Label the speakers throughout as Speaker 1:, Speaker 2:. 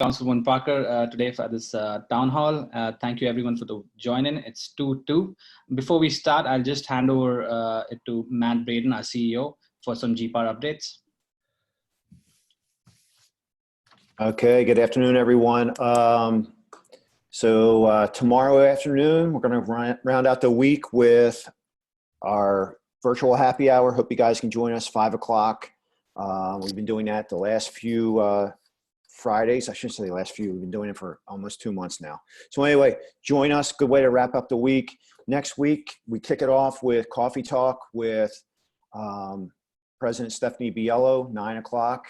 Speaker 1: Councilwoman Parker today for this town hall. Thank you everyone for the join in. It's 2-2. Before we start, I'll just hand over it to Matt Braden, our CEO, for some GPAR updates.
Speaker 2: Okay, good afternoon, everyone. Tomorrow afternoon, we're going to round out the week with our virtual happy hour. Hope you guys can join us 5 o'clock. We've been doing that the last few Fridays. I shouldn't say the last few. We've been doing it for almost 2 months now. So anyway, join us. Good way to wrap up the week. Next week, we kick it off with Coffee Talk with President Stephanie Biello, 9 o'clock.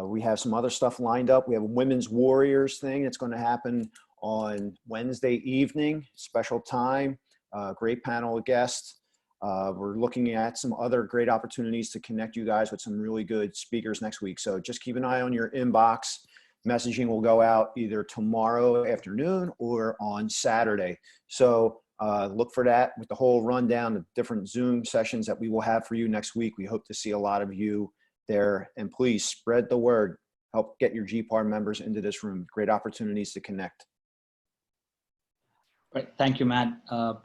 Speaker 2: We have some other stuff lined up. We have a Women's Warriors thing that's going to happen on Wednesday evening, special time, great panel of guests. We're looking at some other great opportunities to connect you guys with some really good speakers next week. So just keep an eye on your inbox. Messaging will go out either tomorrow afternoon or on Saturday. So look for that with the whole rundown of different Zoom sessions that we will have for you next week. We hope to see a lot of you there, and please spread the word. Help get your GPAR members into this room. Great opportunities to connect.
Speaker 1: Right. Thank you, Matt. I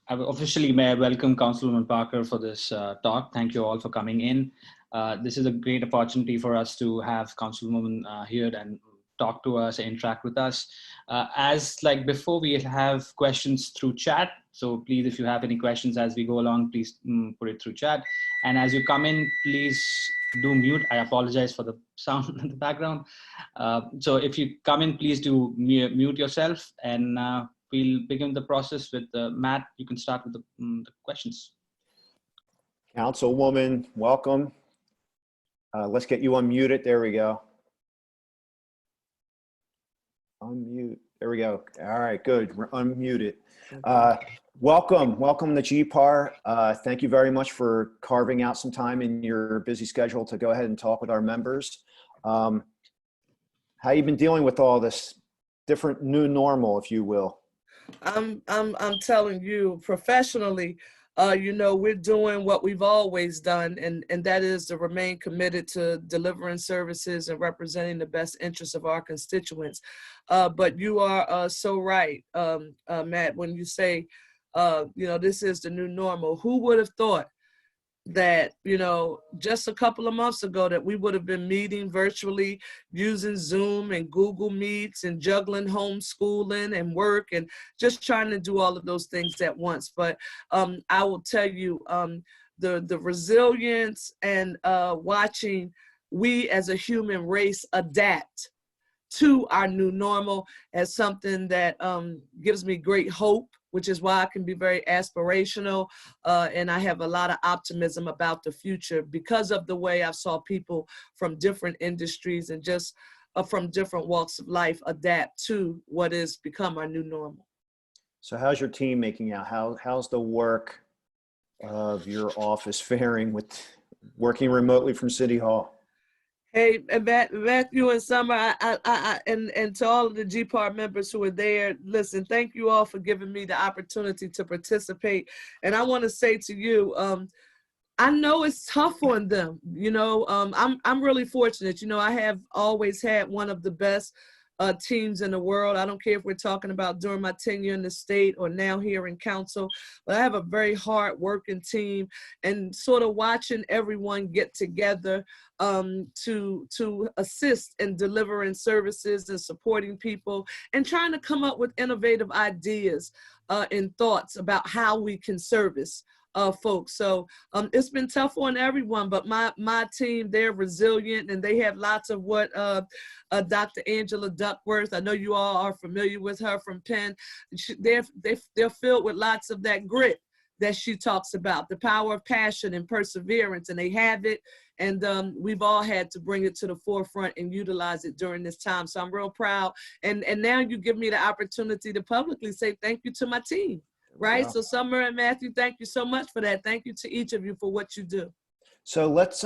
Speaker 1: officially may welcome Councilwoman Parker for this talk. Thank you all for coming in. This is a great opportunity for us to have Councilwoman here and talk to us, interact with us. As like before, we have questions through chat. So please, if you have any questions as we go along, please put it through chat. And as you come in, please do mute. I apologize for the sound in the background. So if you come in, please do mute yourself, and we'll begin the process with Matt. You can start with the questions.
Speaker 2: Councilwoman, welcome. Let's get you unmuted. There we go. Unmute. There we go. All right, good. We're unmuted. Welcome to GPAR. Thank you very much for carving out some time in your busy schedule to go ahead and talk with our members. How you been dealing with all this different new normal, if you will?
Speaker 3: I'm telling you, professionally, you know, we're doing what we've always done, and that is to remain committed to delivering services and representing the best interests of our constituents. But you are so right, Matt, when you say, you know, this is the new normal. Who would have thought that, you know, just a couple of months ago that we would have been meeting virtually using Zoom and Google Meets and juggling homeschooling and work and just trying to do all of those things at once. But I will tell you, the resilience and watching we as a human race adapt to our new normal as something that gives me great hope, which is why I can be very aspirational, and I have a lot of optimism about the future because of the way I saw people from different industries and just from different walks of life adapt to what has become our new normal.
Speaker 2: So how's your team making out? How's the work of your office faring with working remotely from City Hall?
Speaker 3: Hey, Matthew and Summer, and to all of the GPAR members who are there, listen, thank you all for giving me the opportunity to participate. And I want to say to you, I know it's tough on them. You know, I'm really fortunate. You know, I have always had one of the best teams in the world. I don't care if we're talking about during my tenure in the state or now here in council, but I have a very hard working team, and sort of watching everyone get together to assist in delivering services and supporting people and trying to come up with innovative ideas and thoughts about how we can service folks. So it's been tough on everyone, but my team, they're resilient, and they have lots of what Dr. Angela Duckworth, I know you all are familiar with her from Penn. They're filled with lots of that grit that she talks about, the power of passion and perseverance, and they have it. And we've all had to bring it to the forefront and utilize it during this time. So I'm real proud. And now you give me the opportunity to publicly say thank you to my team. Right. Wow. So Summer and Matthew, thank you so much for that. Thank you to each of you for what you do.
Speaker 2: So let's,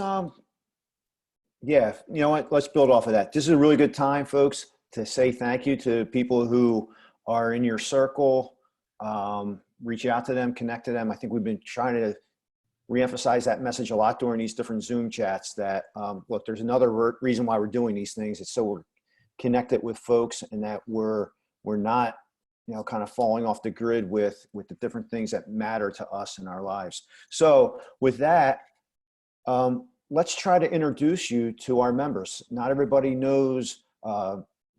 Speaker 2: yeah, you know what, let's build off of that. This is a really good time, folks, to say thank you to people who are in your circle. Reach out to them, connect to them. I think we've been trying to reemphasize that message a lot during these different Zoom chats that, look, there's another reason why we're doing these things. It's so connected with folks and that we're not, kind of falling off the grid with the different things that matter to us in our lives. So with that, let's try to introduce you to our members. Not everybody knows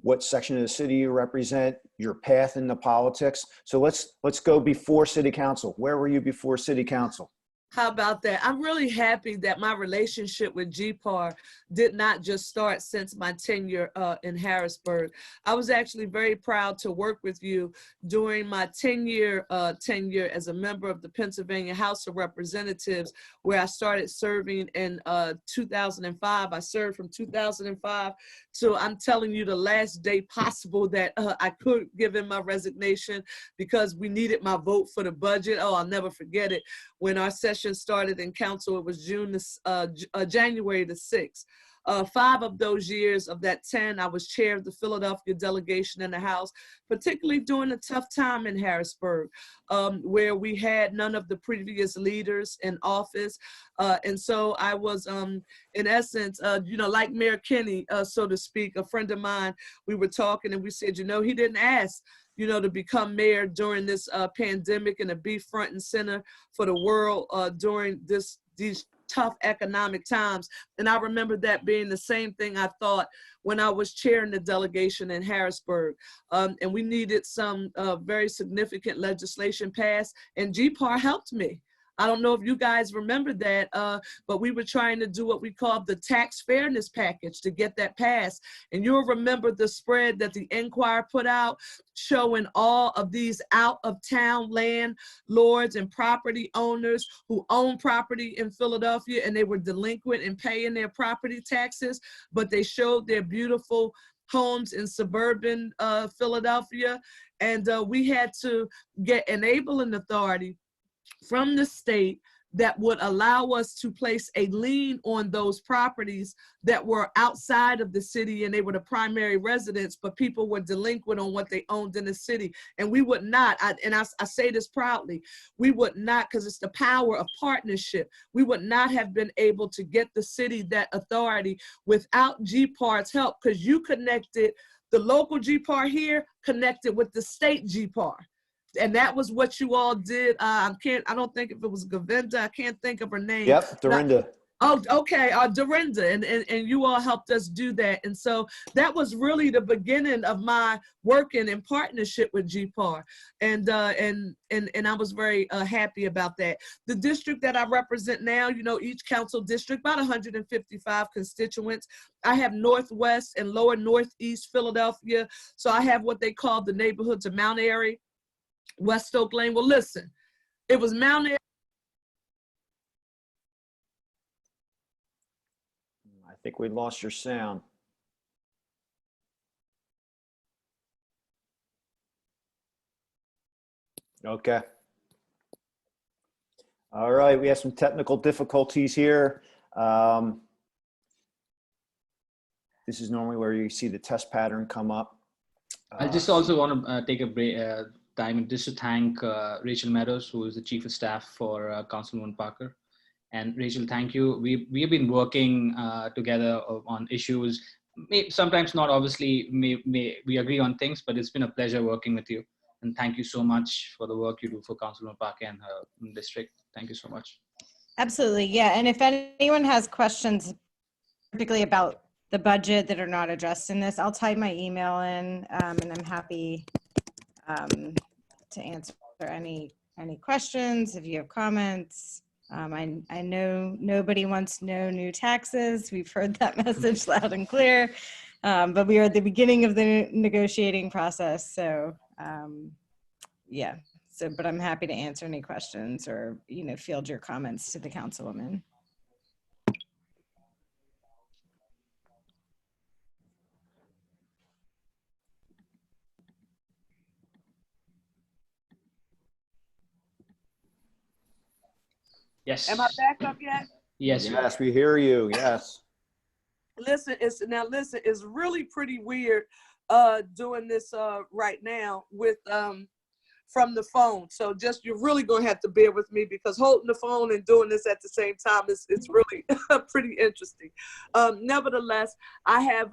Speaker 2: what section of the city you represent, your path into politics. So let's go before City Council. Where were you before City Council?
Speaker 3: How about that? I'm really happy that my relationship with GPAR did not just start since my tenure in Harrisburg. I was actually very proud to work with you during my 10-year tenure as a member of the Pennsylvania House of Representatives, where I started serving in 2005. I served from 2005 to, I'm telling you, the last day possible that I could give in my resignation because we needed my vote for the budget. Oh, I'll never forget it. When our session started in council, it was January the 6th. 5 of those years of that 10, I was chair of the Philadelphia delegation in the House, particularly during a tough time in Harrisburg, where we had none of the previous leaders in office. And so I was, in essence, like Mayor Kenny, so to speak, a friend of mine, we were talking and we said, he didn't ask to become mayor during this pandemic and to be front and center for the world during these tough economic times. And I remember that being the same thing I thought when I was chairing the delegation in Harrisburg. And we needed some very significant legislation passed, and GPAR helped me. I don't know if you guys remember that, but we were trying to do what we called the tax fairness package to get that passed. And you'll remember the spread that the Enquirer put out showing all of these out-of-town landlords and property owners who own property in Philadelphia, and they were delinquent in paying their property taxes, but they showed their beautiful homes in suburban Philadelphia. And we had to get enabling authority from the state that would allow us to place a lien on those properties that were outside of the city and they were the primary residents, but people were delinquent on what they owned in the city. And we would not, I say this proudly, we would not, because it's the power of partnership, we would not have been able to get the city that authority without GPAR's help, because you connected the local GPAR here, connected with the state GPAR. And that was what you all did. I don't think if it was Govinda, I can't think of her name.
Speaker 2: Yep, Dorinda.
Speaker 3: Oh, okay, Dorinda, and you all helped us do that. And so that was really the beginning of my working in partnership with GPAR. And I was very happy about that. The district that I represent now, each council district, about 155 constituents. I have Northwest and Lower Northeast Philadelphia. So I have what they call the neighborhoods of Mount Airy, West Oak Lane. Well, listen, it was Mount Airy.
Speaker 2: I think we lost your sound. Okay. All right, we have some technical difficulties here. This is normally where you see the test pattern come up.
Speaker 1: I just also want to take a break, time just to thank Rachel Meadows, who is the Chief of Staff for Councilwoman Parker. And Rachel, thank you. We have been working together on issues. Sometimes not obviously we agree on things, but it's been a pleasure working with you. And thank you so much for the work you do for Councilwoman Parker and her district. Thank you so much.
Speaker 4: Absolutely, yeah. And if anyone has questions, particularly about the budget that are not addressed in this, I'll type my email in, and I'm happy to answer any questions if you have comments. I know nobody wants no new taxes. We've heard that message loud and clear, but we are at the beginning of the negotiating process. So yeah, but I'm happy to answer any questions or, field your comments to the councilwoman.
Speaker 1: Yes.
Speaker 3: Am I back up yet?
Speaker 1: Yes.
Speaker 2: Yes, we hear you. Yes.
Speaker 3: Listen, it's really pretty weird doing this right now with from the phone. So just, you're really going to have to bear with me, because holding the phone and doing this at the same time it's really pretty interesting. Nevertheless, I have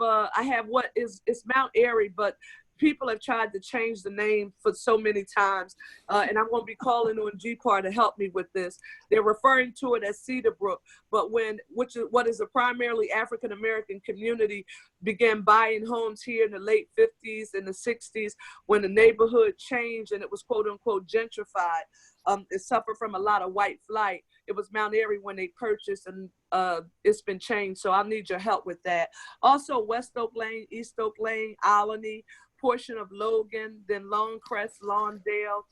Speaker 3: what is, it's Mount Airy, but people have tried to change the name for so many times, and I'm going to be calling on GPAR to help me with this. They're referring to it as Cedarbrook, but what is a primarily African-American community began buying homes here in the late 50s and the 60s, when the neighborhood changed and it was quote unquote gentrified. It suffered from a lot of white flight. It was Mount Airy when they purchased, and it's been changed. So I'll need your help with that. Also, West Oak Lane, East Oak Lane, Alany, portion of Logan, then Longcrest, Lawndale,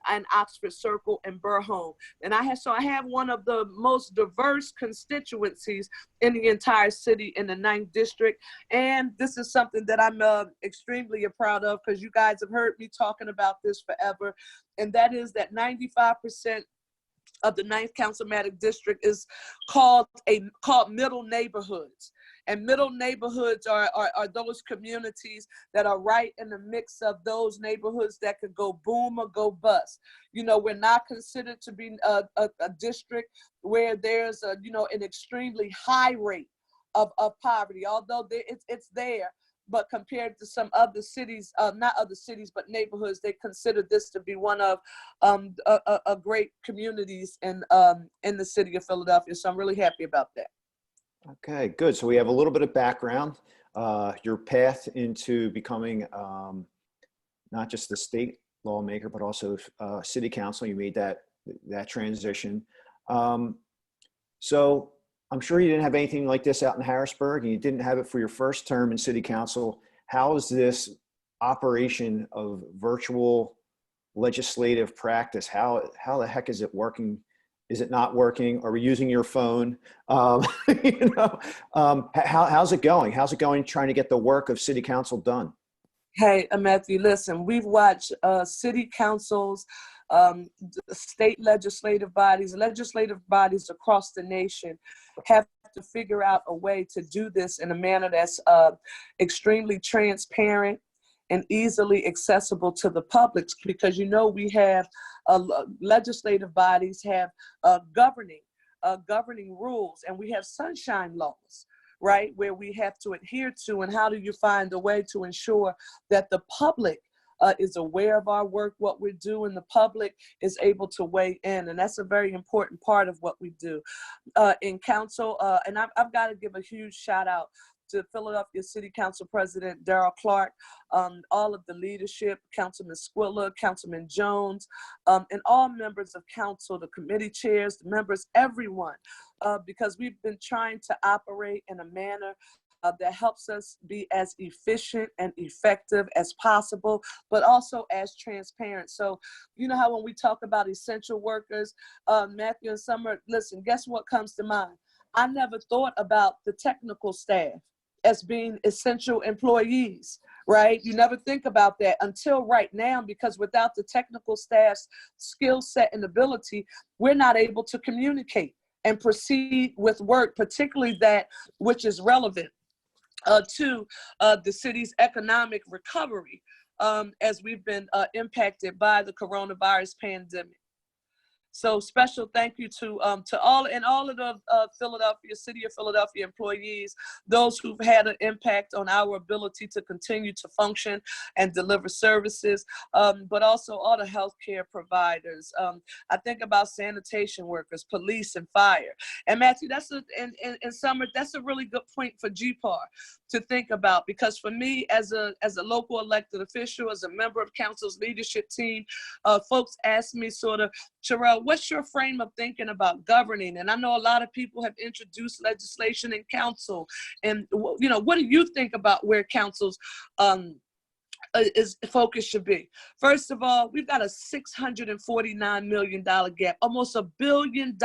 Speaker 3: and Oxford Circle and Burholme. And I have one of the most diverse constituencies in the entire city in the 9th district. And this is something that I'm extremely proud of, because you guys have heard me talking about this forever. And that is that 95% of the 9th Councilmatic District is called middle neighborhoods. And middle neighborhoods are those communities that are right in the mix of those neighborhoods that could go boom or go bust. You know, we're not considered to be a district where there's an extremely high rate of poverty, although it's there. But compared to some other cities, not other cities, but neighborhoods, they consider this to be one of a great communities in the city of Philadelphia. So I'm really happy about that.
Speaker 2: Okay, good. So we have a little bit of background, your path into becoming not just the state lawmaker, but also city council. You made that transition. So I'm sure you didn't have anything like this out in Harrisburg, and you didn't have it for your first term in city council. How is this operation of virtual legislative practice? How the heck is it working? Is it not working? Are we using your phone? How's it going? How's it going trying to get the work of city council done?
Speaker 3: Hey, Matthew, listen, we've watched city councils, state legislative bodies across the nation have to figure out a way to do this in a manner that's extremely transparent and easily accessible to the public, because we have legislative bodies have governing rules, and we have sunshine laws, right, where we have to adhere to. And how do you find a way to ensure that the public is aware of our work, what we're doing, the public is able to weigh in? And that's a very important part of what we do in council. And I've got to give a huge shout out to Philadelphia City Council President Darrell Clark, all of the leadership, Councilman Squilla, Councilman Jones, and all members of council, the committee chairs, the members, everyone, because we've been trying to operate in a manner that helps us be as efficient and effective as possible, but also as transparent. So, you know how when we talk about essential workers, Matthew and Summer, listen, guess what comes to mind? I never thought about the technical staff as being essential employees, right? You never think about that until right now, because without the technical staff's skill set and ability, we're not able to communicate and proceed with work, particularly that which is relevant to the city's economic recovery as we've been impacted by the coronavirus pandemic. So special thank you to all of the City of Philadelphia employees, those who've had an impact on our ability to continue to function and deliver services, but also all the healthcare providers. I think about sanitation workers, police, and fire. And Matthew, in Summer, that's a really good point for GPAR to think about, because for me as a local elected official, as a member of council's leadership team, folks ask me sort of, Sherelle, what's your frame of thinking about governing? And I know a lot of people have introduced legislation in council, and what do you think about where council's focus should be? First of all, we've got a $649 million gap, almost $1 billion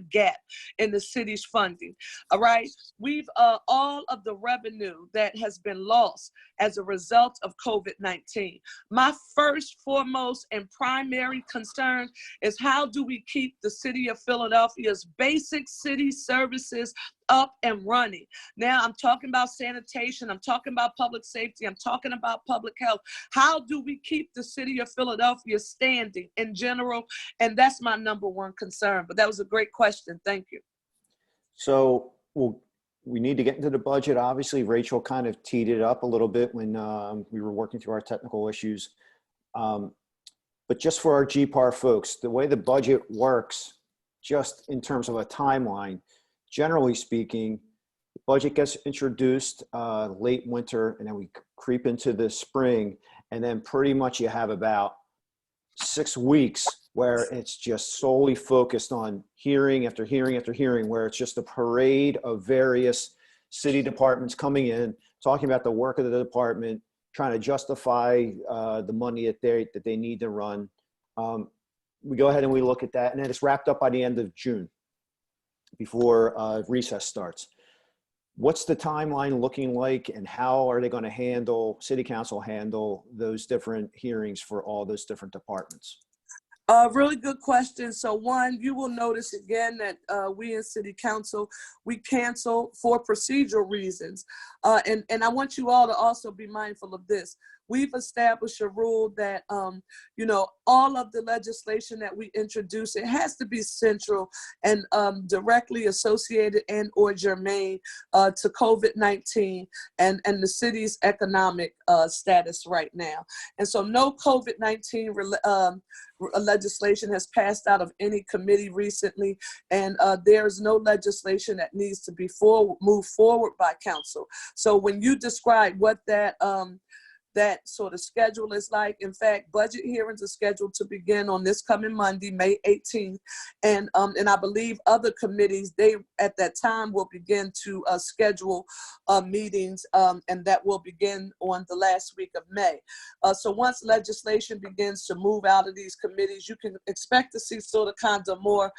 Speaker 3: gap in the city's funding. All right, we've all of the revenue that has been lost as a result of COVID-19. My first, foremost, and primary concern is how do we keep the city of Philadelphia's basic city services up and running. Now I'm talking about sanitation. I'm talking about public safety. I'm talking about public health. How do we keep the city of Philadelphia standing in general? And that's my number one concern. But that was a great question. Thank you.
Speaker 2: So we need to get into the budget. Obviously, Rachel kind of teed it up a little bit when we were working through our technical issues. But just for our GPAR folks, the way the budget works, just in terms of a timeline, generally speaking, the budget gets introduced late winter, and then we creep into the spring, and then pretty much you have about 6 weeks where it's just solely focused on hearing after hearing after hearing, where it's just a parade of various city departments coming in, talking about the work of the department, trying to justify the money that they need to run. We go ahead and we look at that, and then it's wrapped up by the end of June before recess starts. What's the timeline looking like, and how are they going to handle, city council handle those different hearings for all those different departments?
Speaker 3: Really good question. So one, you will notice again that we in City Council, we cancel for procedural reasons. And I want you all to also be mindful of this. We've established a rule that, you know, all of the legislation that we introduce, it has to be central and directly associated and or germane to COVID-19 and the city's economic status right now. And so no COVID-19 legislation has passed out of any committee recently, and there is no legislation that needs to be moved forward by council. So when you describe what that sort of schedule is like, in fact, budget hearings are scheduled to begin on this coming Monday, May 18th. And I believe other committees, they at that time will begin to schedule meetings, and that will begin on the last week of May. So once legislation begins to move out of these committees, you can expect to see sort of kind of more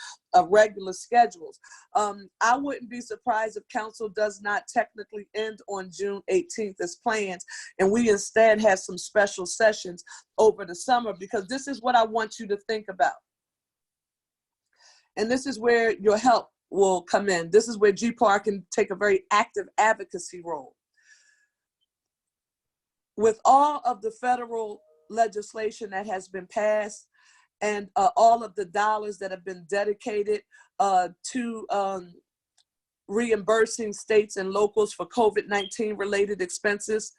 Speaker 3: regular schedules. I wouldn't be surprised if council does not technically end on June 18th as planned, and we instead have some special sessions over the summer, because this is what I want you to think about. And this is where your help will come in. This is where GPAR can take a very active advocacy role. With all of the federal legislation that has been passed, and all of the dollars that have been dedicated to reimbursing states and locals for COVID-19 related expenses,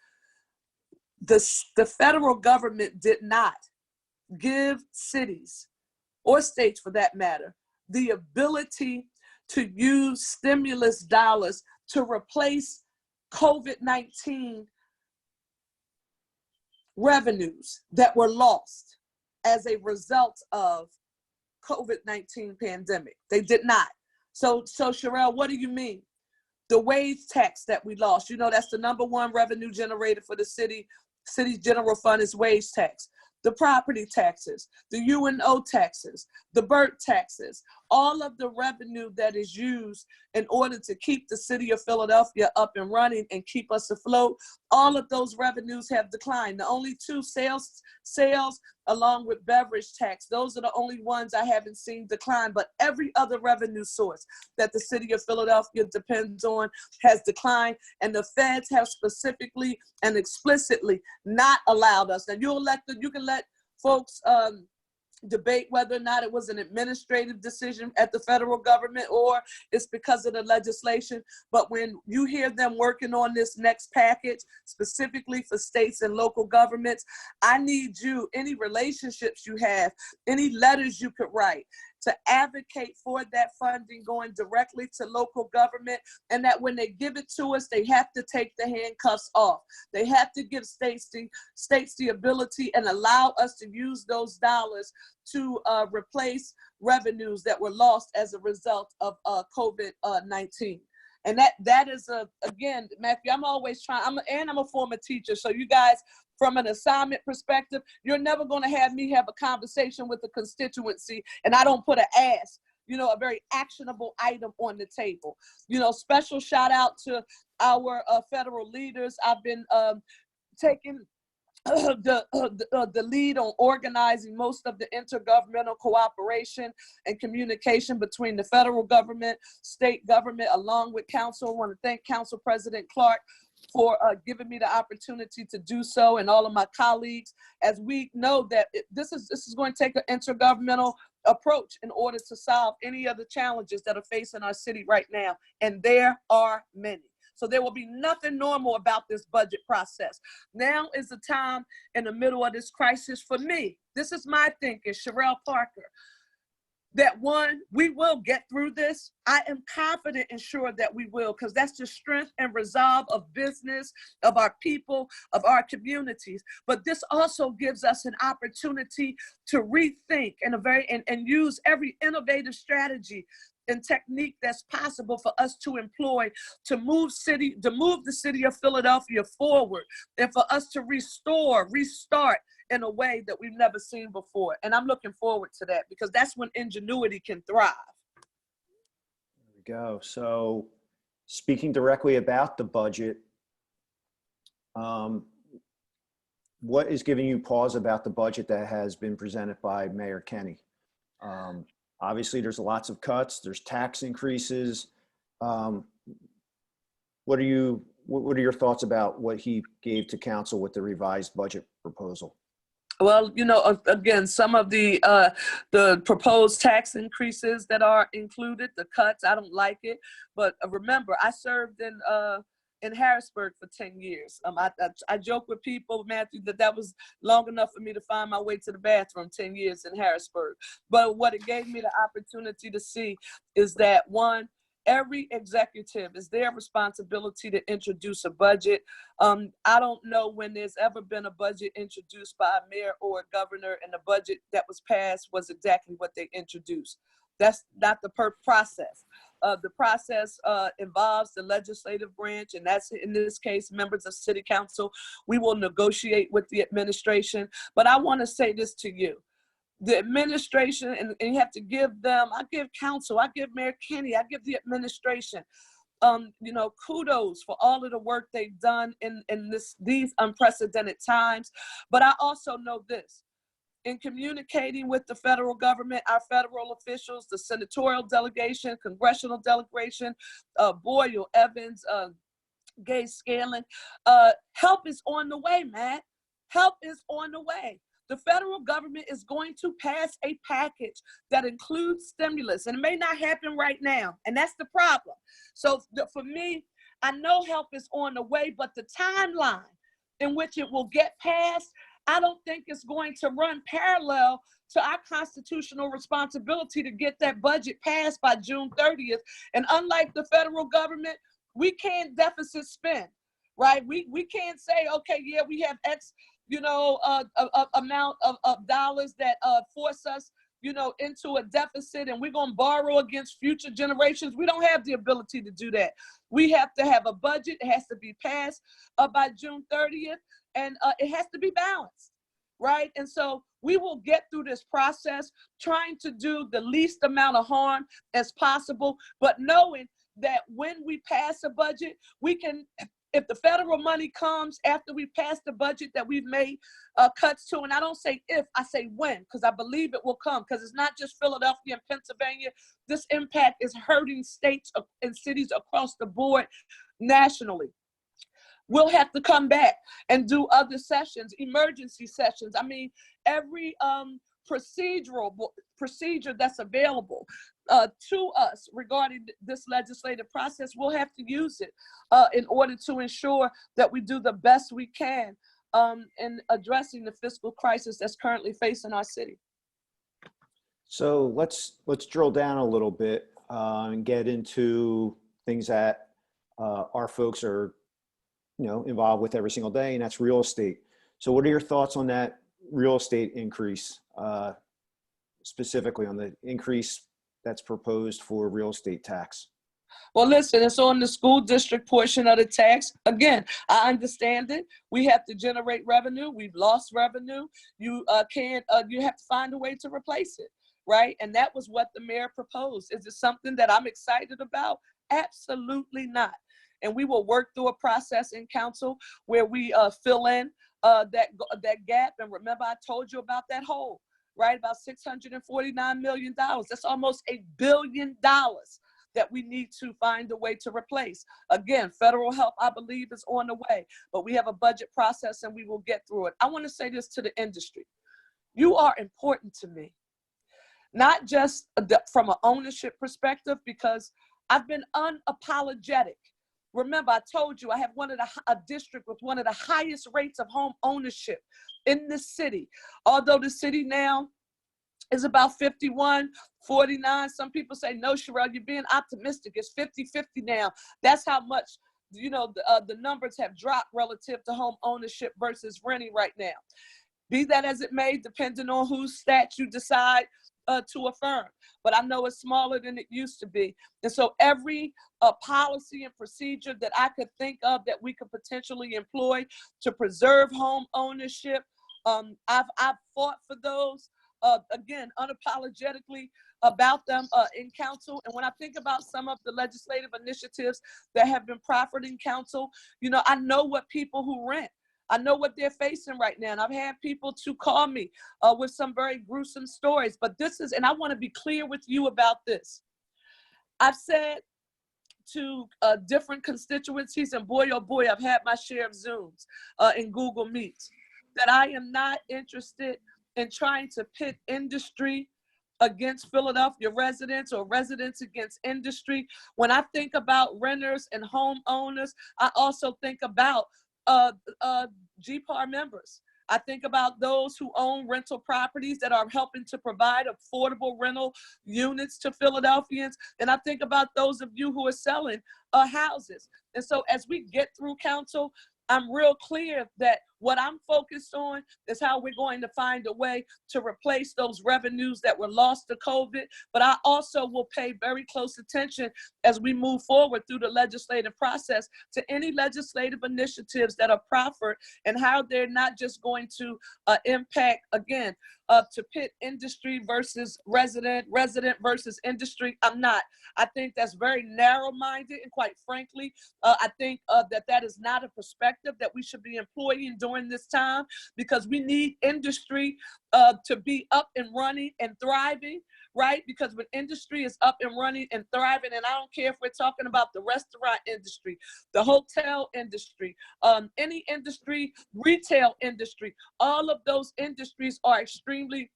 Speaker 3: the federal government did not give cities, or states for that matter, the ability to use stimulus dollars to replace COVID-19 revenues that were lost as a result of COVID-19 pandemic. They did not. So Sherelle, what do you mean? The wage tax that we lost, you know, that's the #1 revenue generator for the city. City's general fund is wage tax. The property taxes, the UNO taxes, the BERT taxes, all of the revenue that is used in order to keep the city of Philadelphia up and running and keep us afloat, all of those revenues have declined. The only two, sales along with beverage tax, those are the only ones I haven't seen decline, but every other revenue source that the city of Philadelphia depends on has declined, and the feds have specifically and explicitly not allowed us. Now you can let folks debate whether or not it was an administrative decision at the federal government or it's because of the legislation. But when you hear them working on this next package, specifically for states and local governments, I need you, any relationships you have, any letters you could write, to advocate for that funding going directly to local government, and that when they give it to us, they have to take the handcuffs off. They have to give states the ability and allow us to use those dollars to replace revenues that were lost as a result of COVID-19. And that is, again, Matthew, I'm always trying, I'm a former teacher, so you guys, from an assignment perspective, you're never going to have me have a conversation with the constituency and I don't put an ask, you know, a very actionable item on the table. You know, special shout out to our federal leaders. I've been taking the lead on organizing most of the intergovernmental cooperation and communication between the federal government, state government, along with council. I want to thank Council President Clark for giving me the opportunity to do so, and all of my colleagues, as we know that this is going to take an intergovernmental approach in order to solve any of the challenges that are facing our city right now, and there are many. So there will be nothing normal about this budget process. Now is the time in the middle of this crisis for me. This is my thinking, Sherelle Parker, that one, we will get through this. I am confident and sure that we will, because that's the strength and resolve of business, of our people, of our communities. But this also gives us an opportunity to rethink and use every innovative strategy and technique that's possible for us to employ to move the city of Philadelphia forward, and for us to restart in a way that we've never seen before. And I'm looking forward to that, because that's when ingenuity can thrive.
Speaker 2: There we go. So speaking directly about the budget, what is giving you pause about the budget that has been presented by Mayor Kenney? Obviously, there's lots of cuts, there's tax increases. What are your thoughts about what he gave to council with the revised budget proposal?
Speaker 3: Well, you know, again, some of the proposed tax increases that are included, the cuts, I don't like it. But remember, I served in Harrisburg for 10 years. I joke with people, Matthew, that was long enough for me to find my way to the bathroom, 10 years in Harrisburg. But what it gave me the opportunity to see is that, one, every executive, is their responsibility to introduce a budget. I don't know when there's ever been a budget introduced by a mayor or a governor, and the budget that was passed was exactly what they introduced. That's not the process. The process involves the legislative branch, and that's, in this case, members of city council. We will negotiate with the administration. But I want to say this to you. The administration, and you have to give them, I give council, I give Mayor Kenney, I give the administration, you know, kudos for all of the work they've done in these unprecedented times. But I also know this. In communicating with the federal government, our federal officials, the senatorial delegation, congressional delegation, Boyle, Evans, Gay Scanlon, help is on the way, Matt. Help is on the way. The federal government is going to pass a package that includes stimulus, and it may not happen right now, and that's the problem. So for me, I know help is on the way, but the timeline in which it will get passed, I don't think it's going to run parallel to our constitutional responsibility to get that budget passed by June 30th. And unlike the federal government, we can't deficit spend, right? We can't say, okay, yeah, we have X, you know, amount of dollars that force us, you know, into a deficit, and we're going to borrow against future generations. We don't have the ability to do that. We have to have a budget. It has to be passed by June 30th, and it has to be balanced, right? And so we will get through this process trying to do the least amount of harm as possible, but knowing that when we pass a budget, we can, if the federal money comes after we pass the budget that we've made cuts to, and I don't say if, I say when, because I believe it will come, because it's not just Philadelphia and Pennsylvania. This impact is hurting states and cities across the board nationally. We'll have to come back and do other sessions, emergency sessions. I mean, every procedure that's available to us regarding this legislative process, we'll have to use it in order to ensure that we do the best we can in addressing the fiscal crisis that's currently facing our city.
Speaker 2: So let's drill down a little bit and get into things that our folks are, you know, involved with every single day, and that's real estate. So what are your thoughts on that real estate increase, specifically on the increase that's proposed for real estate tax?
Speaker 3: Well, listen, it's on the school district portion of the tax. Again, I understand it. We have to generate revenue. We've lost revenue. You have to find a way to replace it, right? And that was what the mayor proposed. Is it something that I'm excited about? Absolutely not. And we will work through a process in council where we fill in that gap. And remember, I told you about that hole, right? About $649 million. That's almost $1 billion that we need to find a way to replace. Again, federal help, I believe, is on the way, but we have a budget process and we will get through it. I want to say this to the industry. You are important to me, not just from an ownership perspective, because I've been unapologetic. Remember, I told you I have a district with one of the highest rates of home ownership in this city. Although the city now is about 51, 49. Some people say, no, Sherelle, you're being optimistic. It's 50-50 now. That's how much, the numbers have dropped relative to home ownership versus renting right now. Be that as it may, depending on whose stats you decide to affirm. But I know it's smaller than it used to be. And so every policy and procedure that I could think of that we could potentially employ to preserve home ownership, I've fought for those. Again, unapologetically about them in council. And when I think about some of the legislative initiatives that have been proffered in council, I know what people who rent, I know what they're facing right now. And I've had people to call me with some very gruesome stories. But and I want to be clear with you about this. I've said to different constituencies, and boy, oh boy, I've had my share of Zooms and Google Meets, that I am not interested in trying to pit industry against Philadelphia residents or residents against industry. When I think about renters and homeowners, I also think about GPAR members. I think about those who own rental properties that are helping to provide affordable rental units to Philadelphians. And I think about those of you who are selling houses. And so as we get through council, I'm real clear that what I'm focused on is how we're going to find a way to replace those revenues that were lost to COVID. But I also will pay very close attention as we move forward through the legislative process to any legislative initiatives that are proffered and how they're not just going to impact, again, to pit industry versus resident versus industry. I'm not. I think that's very narrow-minded, and quite frankly, I think that is not a perspective that we should be employing during this time, because we need industry to be up and running and thriving, right? Because when industry is up and running and thriving, and I don't care if we're talking about the restaurant industry, the hotel industry, any industry, retail industry, all of those industries are extremely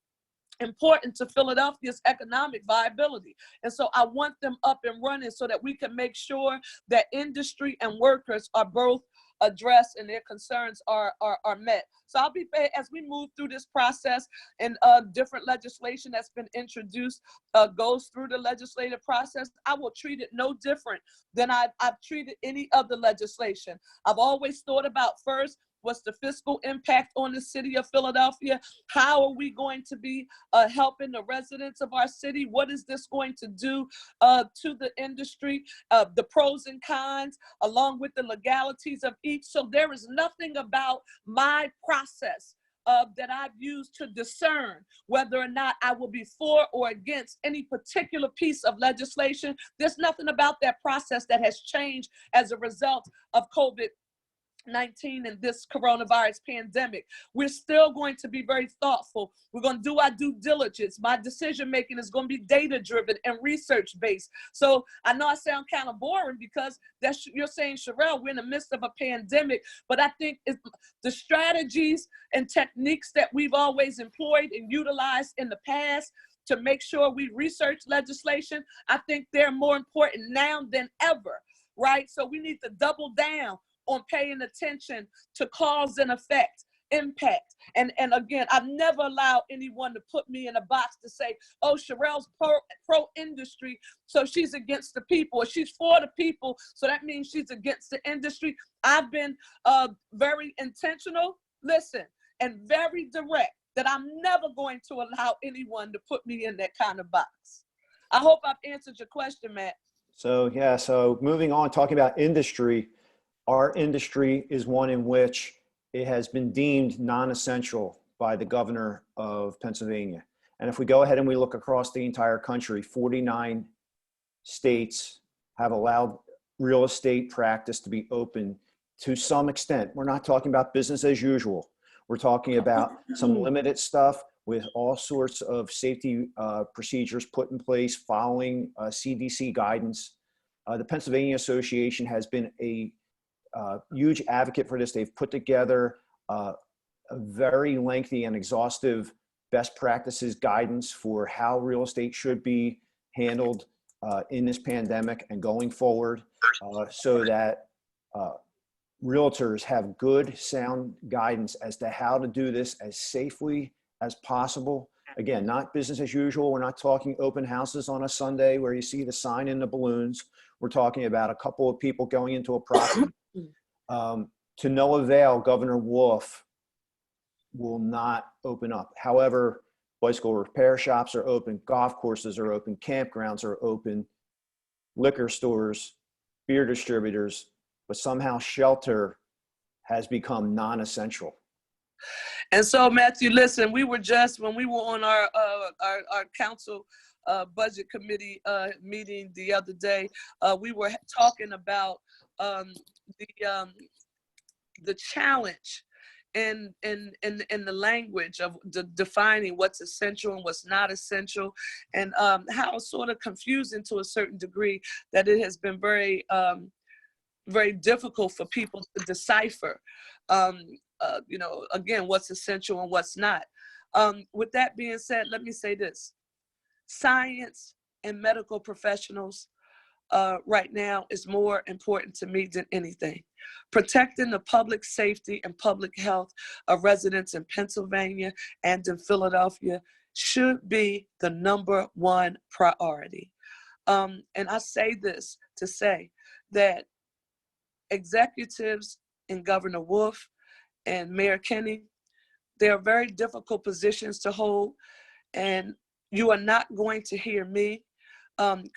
Speaker 3: important to Philadelphia's economic viability. And so I want them up and running so that we can make sure that industry and workers are both addressed and their concerns are met. So I'll be, as we move through this process and different legislation that's been introduced goes through the legislative process, I will treat it no different than I've treated any other legislation. I've always thought about first, what's the fiscal impact on the city of Philadelphia? How are we going to be helping the residents of our city? What is this going to do to the industry? The pros and cons, along with the legalities of each. So there is nothing about my process that I've used to discern whether or not I will be for or against any particular piece of legislation. There's nothing about that process that has changed as a result of COVID-19 and this coronavirus pandemic. We're still going to be very thoughtful. We're going to do our due diligence. My decision making is going to be data driven and research based. So I know I sound kind of boring because you're saying, Sherelle, we're in the midst of a pandemic, but I think it's the strategies and techniques that we've always employed and utilized in the past to make sure we research legislation, I think they're more important now than ever, right? So we need to double down on paying attention to cause and effect, impact. And again, I've never allowed anyone to put me in a box to say, oh, Sherelle's pro-industry, so she's against the people, or she's for the people, so that means she's against the industry. I've been very intentional, and very direct that I'm never going to allow anyone to put me in that kind of box. I hope I've answered your question, Matt.
Speaker 2: So, yeah, so moving on, talking about industry, our industry is one in which it has been deemed non-essential by the governor of Pennsylvania. And if we go ahead and we look across the entire country, 49 states have allowed real estate practice to be open to some extent. We're not talking about business as usual, We're talking about some limited stuff with all sorts of safety procedures put in place following CDC guidance. The Pennsylvania Association has been a huge advocate for this. They've put together a very lengthy and exhaustive best practices guidance for how real estate should be handled in this pandemic and going forward, so that realtors have good, sound guidance as to how to do this as safely as possible. Again, not business as usual. We're not talking open houses on a Sunday where you see the sign and the balloons. We're talking about a couple of people going into a property. To no avail, Governor Wolf will not open up. However, bicycle repair shops are open, golf courses are open, campgrounds are open, liquor stores, beer distributors, but somehow shelter has become non-essential.
Speaker 3: And so, Matthew, listen, we were just, when we were on our council budget committee meeting the other day, we were talking about the challenge in the language of defining what's essential and what's not essential, and how sort of confusing to a certain degree that it has been very very difficult for people to decipher, you know, again, what's essential and what's not. With that being said, let me say this: science and medical professionals right now is more important to me than anything. Protecting the public safety and public health of residents in Pennsylvania and in Philadelphia should be the #1 priority. And I say this to say that executives in Governor Wolf and Mayor Kenney, they are very difficult positions to hold, and you are not going to hear me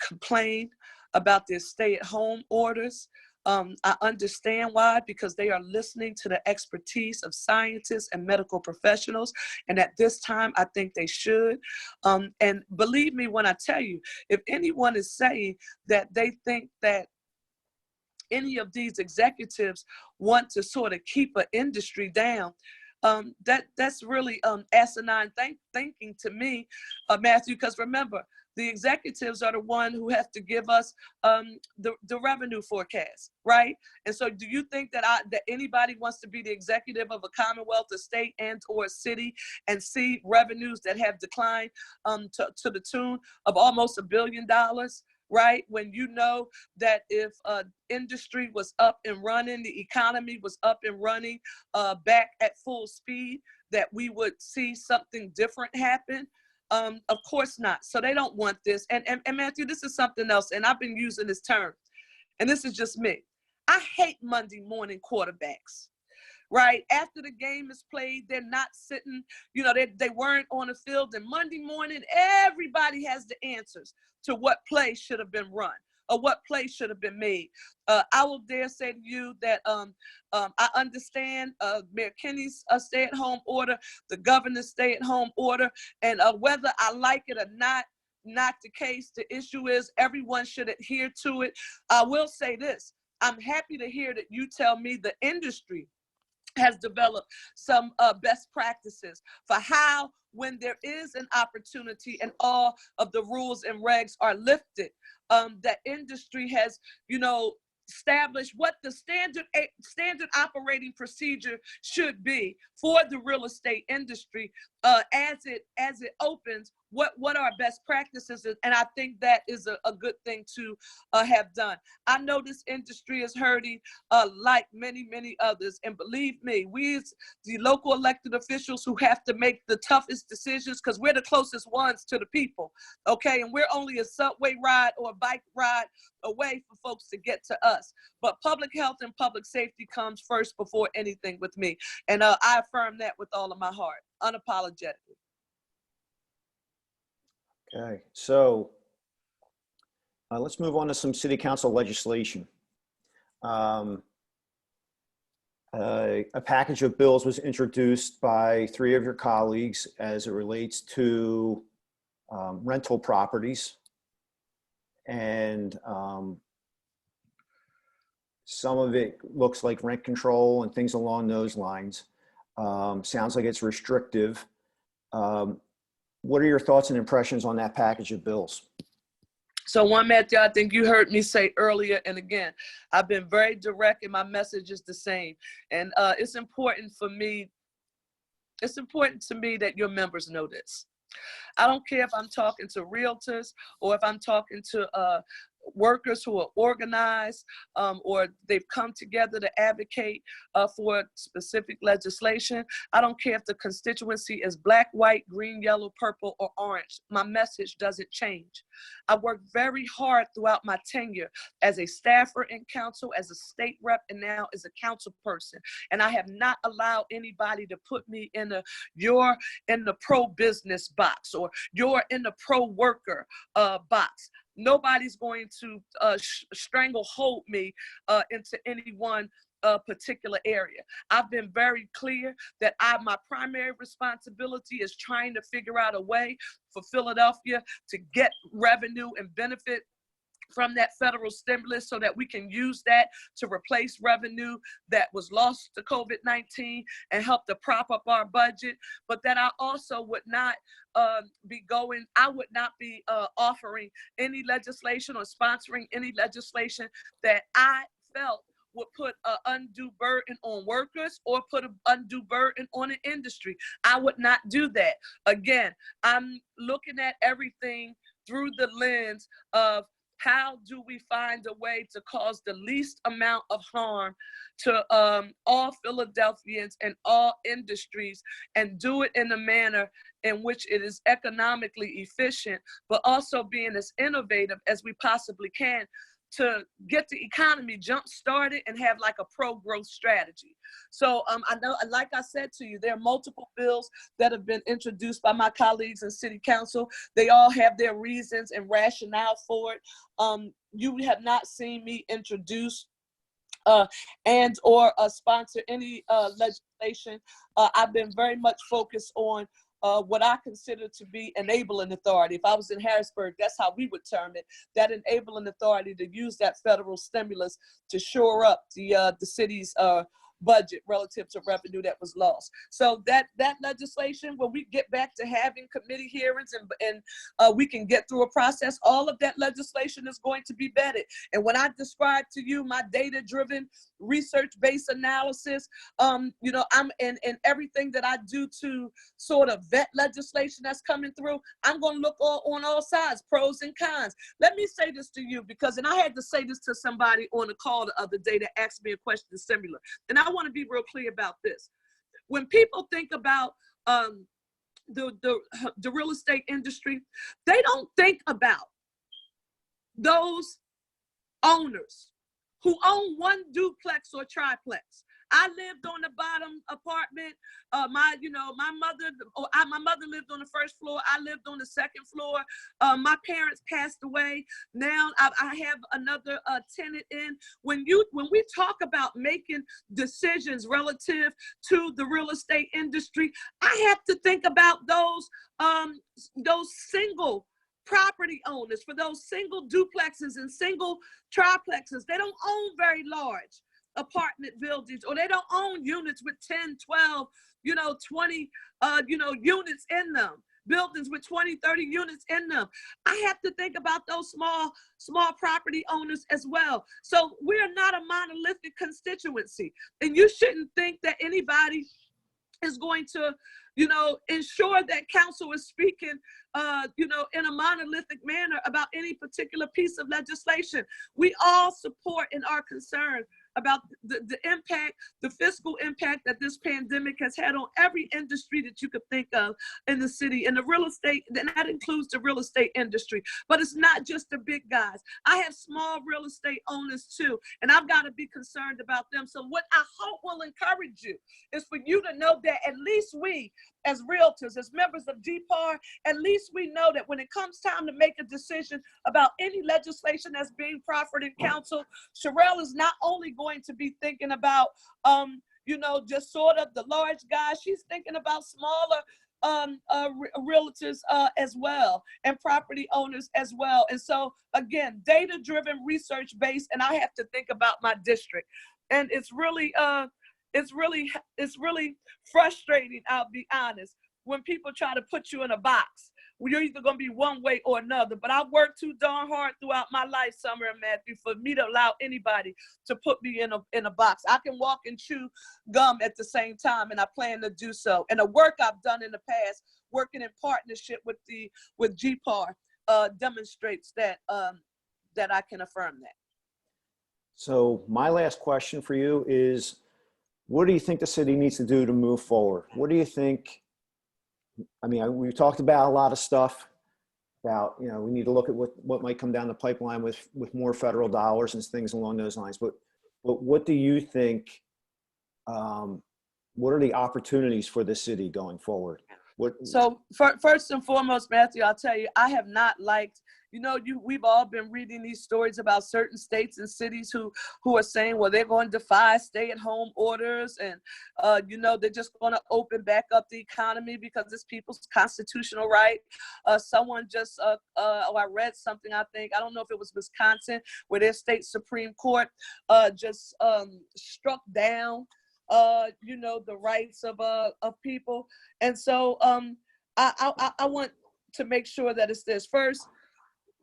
Speaker 3: complain about their stay-at-home orders. I understand why, because they are listening to the expertise of scientists and medical professionals, and at this time, I think they should. And believe me when I tell you, if anyone is saying that they think that any of these executives want to sort of keep an industry down, that's really asinine thinking to me, Matthew, because remember, the executives are the one who have to give us the revenue forecast, right? And so do you think that that anybody wants to be the executive of a commonwealth, a state, and or a city and see revenues that have declined to the tune of almost $1 billion? Right? When you know that if industry was up and running, the economy was up and running back at full speed, that we would see something different happen? Of course not. So they don't want this. And Matthew, this is something else, and I've been using this term, and this is just me. I hate Monday morning quarterbacks. Right? After the game is played, they're not sitting, you know, they weren't on the field. And Monday morning, everybody has the answers to what play should have been run or what play should have been made. I will dare say to you that I understand Mayor Kenney's stay-at-home order, the governor's stay-at-home order, and whether I like it or not the case. The issue is everyone should adhere to it. I will say this: I'm happy to hear that you tell me the industry has developed some best practices for how, when there is an opportunity and all of the rules and regs are lifted, that industry has, you know, established what the standard operating procedure should be for the real estate industry as it opens. What are best practices? And I think that is a good thing to have done. I know this industry is hurting like many others, and believe me, we as the local elected officials who have to make the toughest decisions, because we're the closest ones to the people, okay? And we're only a subway ride or a bike ride away for folks to get to us. But public health and public safety comes first before anything with me, and I affirm that with all of my heart, unapologetically.
Speaker 2: Okay, so let's move on to some city council legislation. A package of bills was introduced by 3 of your colleagues as it relates to rental properties, and some of it looks like rent control and things along those lines. Sounds like it's restrictive. What are your thoughts and impressions on that package of bills?
Speaker 3: So one, Matthew, I think you heard me say earlier, and again, I've been very direct and my message is the same. And it's important to me that your members know this. I don't care if I'm talking to realtors or if I'm talking to workers who are organized or they've come together to advocate for specific legislation. I don't care if the constituency is black, white, green, yellow, purple, or orange. My message doesn't change. I worked very hard throughout my tenure as a staffer in council, as a state rep, and now as a council person. And I have not allowed anybody to put me in you're in the pro-business box or you're in the pro-worker box. Nobody's going to stranglehold me into any one particular area. I've been very clear that my primary responsibility is trying to figure out a way for Philadelphia to get revenue and benefit from that federal stimulus so that we can use that to replace revenue that was lost to COVID-19 and help to prop up our budget. But that I also would not be offering any legislation or sponsoring any legislation that I felt would put an undue burden on workers or put an undue burden on an industry. I would not do that. Again, I'm looking at everything through the lens of how do we find a way to cause the least amount of harm to all Philadelphians and all industries, and do it in a manner in which it is economically efficient, but also being as innovative as we possibly can to get the economy jump started and have like a pro-growth strategy. So I know, like I said to you, there are multiple bills that have been introduced by my colleagues in City Council. They all have their reasons and rationale for it. You have not seen me introduce and or sponsor any legislation. I've been very much focused on what I consider to be enabling authority. If I was in Harrisburg, that's how we would term it, that enabling authority to use that federal stimulus to shore up the city's budget relative to revenue that was lost. So that legislation, when we get back to having committee hearings and we can get through a process, all of that legislation is going to be vetted. And when I describe to you my data-driven, research-based analysis, you know, I'm in everything that I do to sort of vet legislation that's coming through, I'm going to look on all sides, pros and cons. Let me say this to you, because, and I had to say this to somebody on the call the other day that asked me a question similar, and I want to be real clear about this. When people think about the real estate industry, they don't think about those owners who own one duplex or triplex. I lived on the bottom apartment. My mother lived on the first floor. I lived on the second floor. My parents passed away. Now I have another tenant in. When we talk about making decisions relative to the real estate industry, I have to think about those single property owners, for those single duplexes and single triplexes. They don't own very large apartment buildings, or they don't own units with 10, 12, 20, units in them, buildings with 20, 30 units in them. I have to think about those small property owners as well. So we're not a monolithic constituency, and you shouldn't think that anybody is going to, ensure that council is speaking, in a monolithic manner about any particular piece of legislation. We all support and are concerned about the impact, the fiscal impact that this pandemic has had on every industry that you could think of in the city, and the real estate, and that includes the real estate industry. But it's not just the big guys. I have small real estate owners too, and I've got to be concerned about them. So what I hope will encourage you is for you to know that at least we, as realtors, as members of GPAR, at least we know that when it comes time to make a decision about any legislation that's being proffered in council, Sherelle is not only going to be thinking about, just sort of the large guys. She's thinking about smaller realtors as well, and property owners as well. And so again, data-driven, research-based, and I have to think about my district. And it's really, it's really frustrating, I'll be honest, when people try to put you in a box. You're either going to be one way or another. But I worked too darn hard throughout my life, Summer and Matthew, for me to allow anybody to put me in a box. I can walk and chew gum at the same time, and I plan to do so. And the work I've done in the past, working in partnership with GPAR, demonstrates that that I can affirm that.
Speaker 2: So my last question for you is, what do you think the city needs to do to move forward? What do you think? I mean, we talked about a lot of stuff about, you know, we need to look at what might come down the pipeline with more federal dollars and things along those lines. But what do you think, what are the opportunities for the city going forward?
Speaker 3: So first and foremost, Matthew, I'll tell you, I have not liked, you know, we've all been reading these stories about certain states and cities who are saying, well, they're going to defy stay-at-home orders, and you know, they're just going to open back up the economy because it's people's constitutional right. Someone just, I read something, I don't know if it was Wisconsin, where their state Supreme Court just struck down you know, the rights of people. And so I want to make sure that it's this. First,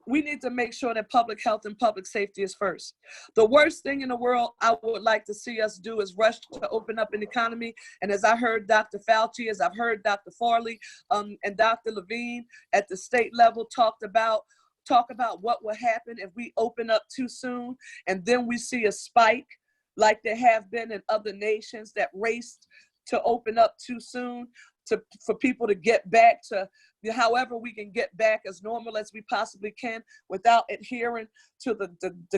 Speaker 3: we need to make sure that public health and public safety is first. The worst thing in the world I would like to see us do is rush to open up an economy. And as I heard Dr. Fauci, as I've heard Dr. Farley and Dr. Levine at the state level talk about what will happen if we open up too soon, and then we see a spike like there have been in other nations that raced to open up too soon for people to get back to however we can get back as normal as we possibly can without adhering to the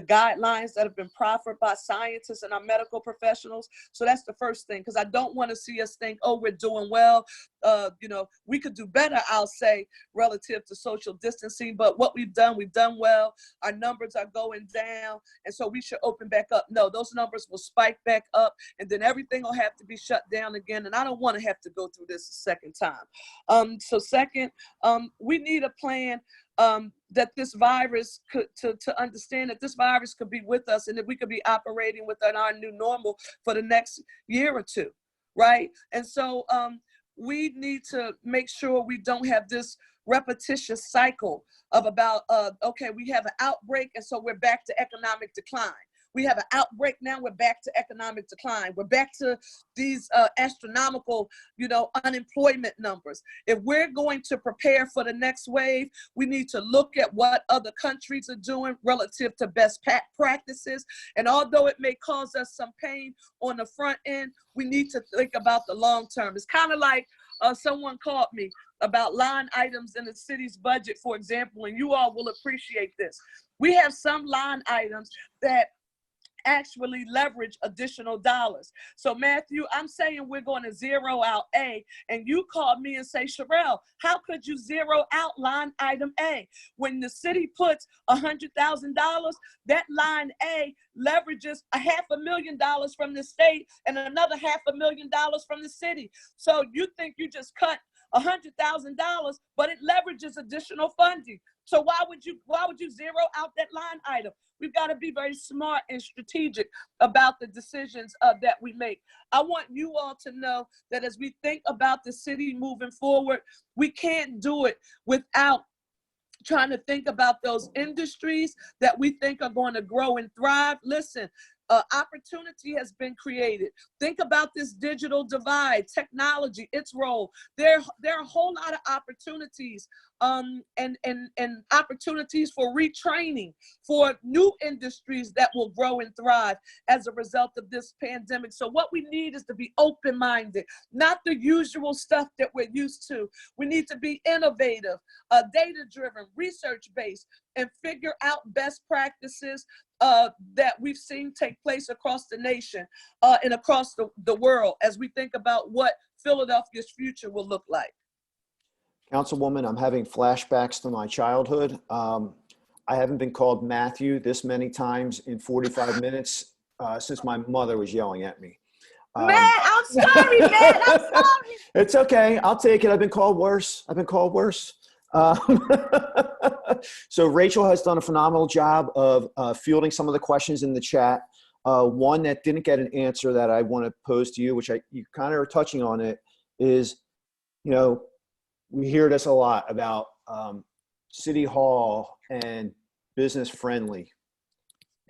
Speaker 3: guidelines that have been proffered by scientists and our medical professionals. So that's the first thing, because I don't want to see us think, oh, we're doing well. You know, we could do better, I'll say, relative to social distancing, but what we've done well. Our numbers are going down, and so we should open back up. No, those numbers will spike back up, and then everything will have to be shut down again, and I don't want to have to go through this a second time. So second, we need a plan that this virus to understand that this virus could be with us, and that we could be operating within our new normal for the next year or two, right? And so we need to make sure we don't have this repetitious cycle of about, okay, we have an outbreak, and so we're back to economic decline. We have an outbreak now, we're back to economic decline. We're back to these astronomical, you know, unemployment numbers. If we're going to prepare for the next wave, we need to look at what other countries are doing relative to best practices. And although it may cause us some pain on the front end, we need to think about the long term. It's kind of like someone called me about line items in the city's budget, for example, and you all will appreciate this. We have some line items that actually leverage additional dollars. So Matthew, I'm saying we're going to zero out A, and you called me and say, Sherelle, how could you zero out line item A? When the city puts $100,000, that line A leverages $500,000 from the state and another $500,000 from the city. So you think you just cut $100,000, but it leverages additional funding. So why would you zero out that line item? We've got to be very smart and strategic about the decisions that we make. I want you all to know that as we think about the city moving forward, we can't do it without trying to think about those industries that we think are going to grow and thrive. Listen, opportunity has been created. Think about this digital divide, technology, its role. There are a whole lot of opportunities and opportunities for retraining, for new industries that will grow and thrive as a result of this pandemic. So what we need is to be open-minded, not the usual stuff that we're used to. We need to be innovative, data-driven, research-based, and figure out best practices that we've seen take place across the nation and across the world as we think about what Philadelphia's future will look like.
Speaker 2: Councilwoman, I'm having flashbacks to my childhood. I haven't been called Matthew this many times in 45 minutes since my mother was yelling at me.
Speaker 4: Matt, I'm sorry, Matt. I'm sorry.
Speaker 2: It's okay. I'll take it. I've been called worse. So Rachel has done a phenomenal job of fielding some of the questions in the chat. One that didn't get an answer that I want to pose to you, which you kind of are touching on it, is, you know, we hear this a lot about City Hall and business friendly.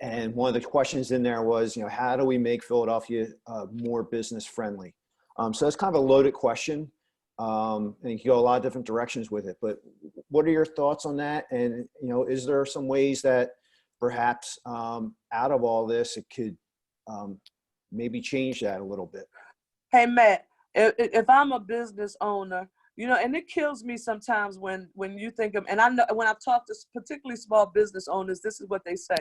Speaker 2: And one of the questions in there was, you know, how do we make Philadelphia more business friendly? So that's kind of a loaded question. And you can go a lot of different directions with it, but what are your thoughts on that? And, you know, is there some ways that perhaps out of all this, it could maybe change that a little bit?
Speaker 3: Hey, Matt, if I'm a business owner, you know, and it kills me sometimes when you think of, and I know when I've talked to particularly small business owners, this is what they say.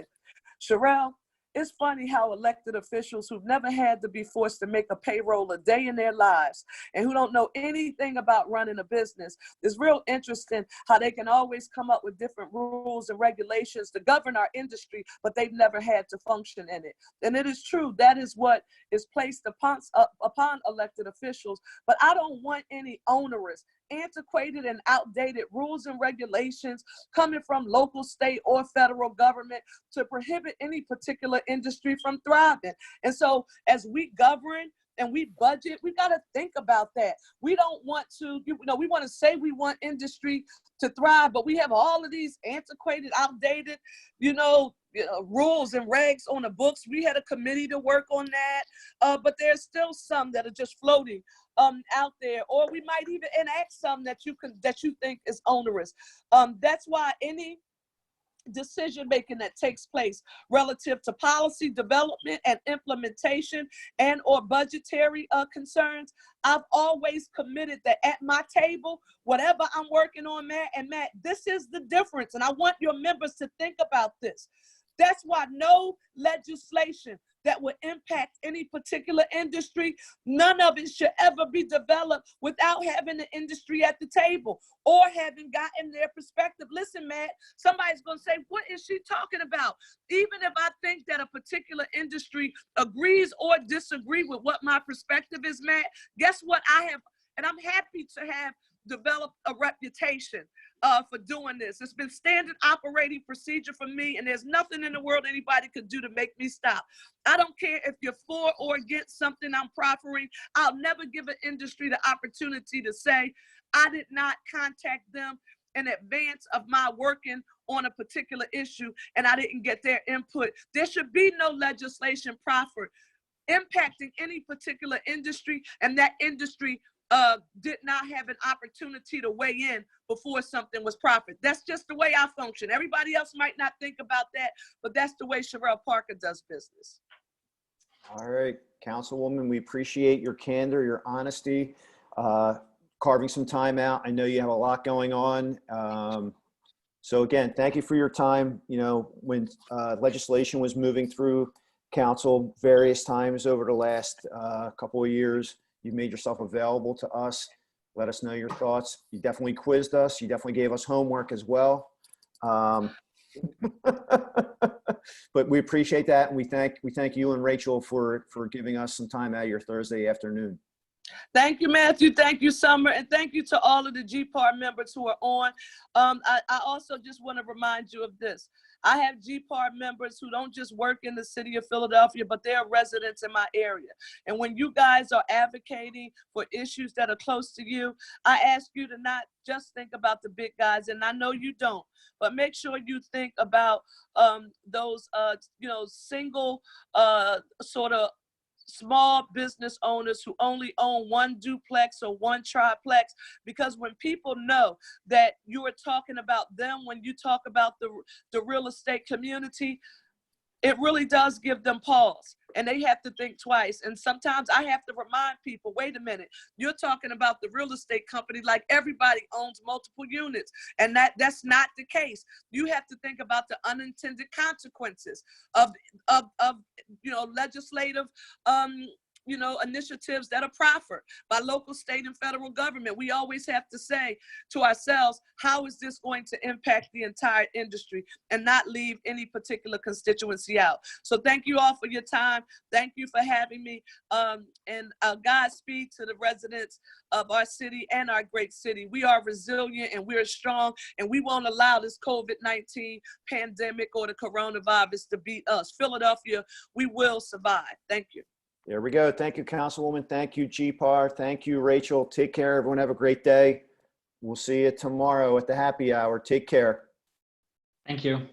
Speaker 3: Sherelle, it's funny how elected officials who've never had to be forced to make a payroll a day in their lives and who don't know anything about running a business, it's real interesting how they can always come up with different rules and regulations to govern our industry, but they've never had to function in it. And it is true, that is what is placed upon elected officials, but I don't want any onerous, antiquated and outdated rules and regulations coming from local, state, or federal government to prohibit any particular industry from thriving. And so as we govern and we budget, we got to think about that. We don't want to, you know, we want to say we want industry to thrive, but we have all of these antiquated, outdated, rules and regs on the books. We had a committee to work on that, but there's still some that are just floating out there, or we might even enact some that you think is onerous. That's why any decision making that takes place relative to policy development and implementation and or budgetary concerns, I've always committed that at my table, whatever I'm working on, Matt, this is the difference. And I want your members to think about this. That's why no legislation that would impact any particular industry, none of it should ever be developed without having the industry at the table or having gotten their perspective. Listen, Matt, somebody's going to say, what is she talking about? Even if I think that a particular industry agrees or disagree with what my perspective is, Matt, guess what I have, and I'm happy to have developed a reputation for doing this. It's been standard operating procedure for me, and there's nothing in the world anybody could do to make me stop. I don't care if you're for or against something I'm proffering. I'll never give an industry the opportunity to say I did not contact them in advance of my working on a particular issue and I didn't get their input. There should be no legislation proffered impacting any particular industry, and that industry did not have an opportunity to weigh in before something was proffered. That's just the way I function. Everybody else might not think about that, but that's the way Sherelle Parker does business.
Speaker 2: All right, Councilwoman, we appreciate your candor, your honesty, carving some time out. I know you have a lot going on. So again, thank you for your time. You know, when legislation was moving through council various times over the last couple of years, you made yourself available to us. Let us know your thoughts. You definitely quizzed us. You definitely gave us homework as well. But we appreciate that. And we thank you and Rachel for giving us some time out of your Thursday afternoon.
Speaker 3: Thank you, Matthew. Thank you, Summer. And thank you to all of the GPAR members who are on. I also just want to remind you of this. I have GPAR members who don't just work in the city of Philadelphia, but they are residents in my area. And when you guys are advocating for issues that are close to you, I ask you to not just think about the big guys, and I know you don't, but make sure you think about those, single sort of small business owners who only own one duplex or one triplex, because when people know that you are talking about them, when you talk about the real estate community, it really does give them pause and they have to think twice. And sometimes I have to remind people, wait a minute, you're talking about the real estate company like everybody owns multiple units. And that's not the case. You have to think about the unintended consequences of legislative initiatives that are proffered by local, state, and federal government. We always have to say to ourselves, how is this going to impact the entire industry, and not leave any particular constituency out. So thank you all for your time. Thank you for having me. And Godspeed to the residents of our city and our great city. We are resilient and we're strong, and we won't allow this COVID-19 pandemic or the coronavirus to beat us. Philadelphia, we will survive. Thank you.
Speaker 2: There we go. Thank you, Councilwoman. Thank you, GPAR. Thank you, Rachel. Take care. Everyone have a great day. We'll see you tomorrow at the happy hour. Take care.
Speaker 1: Thank you.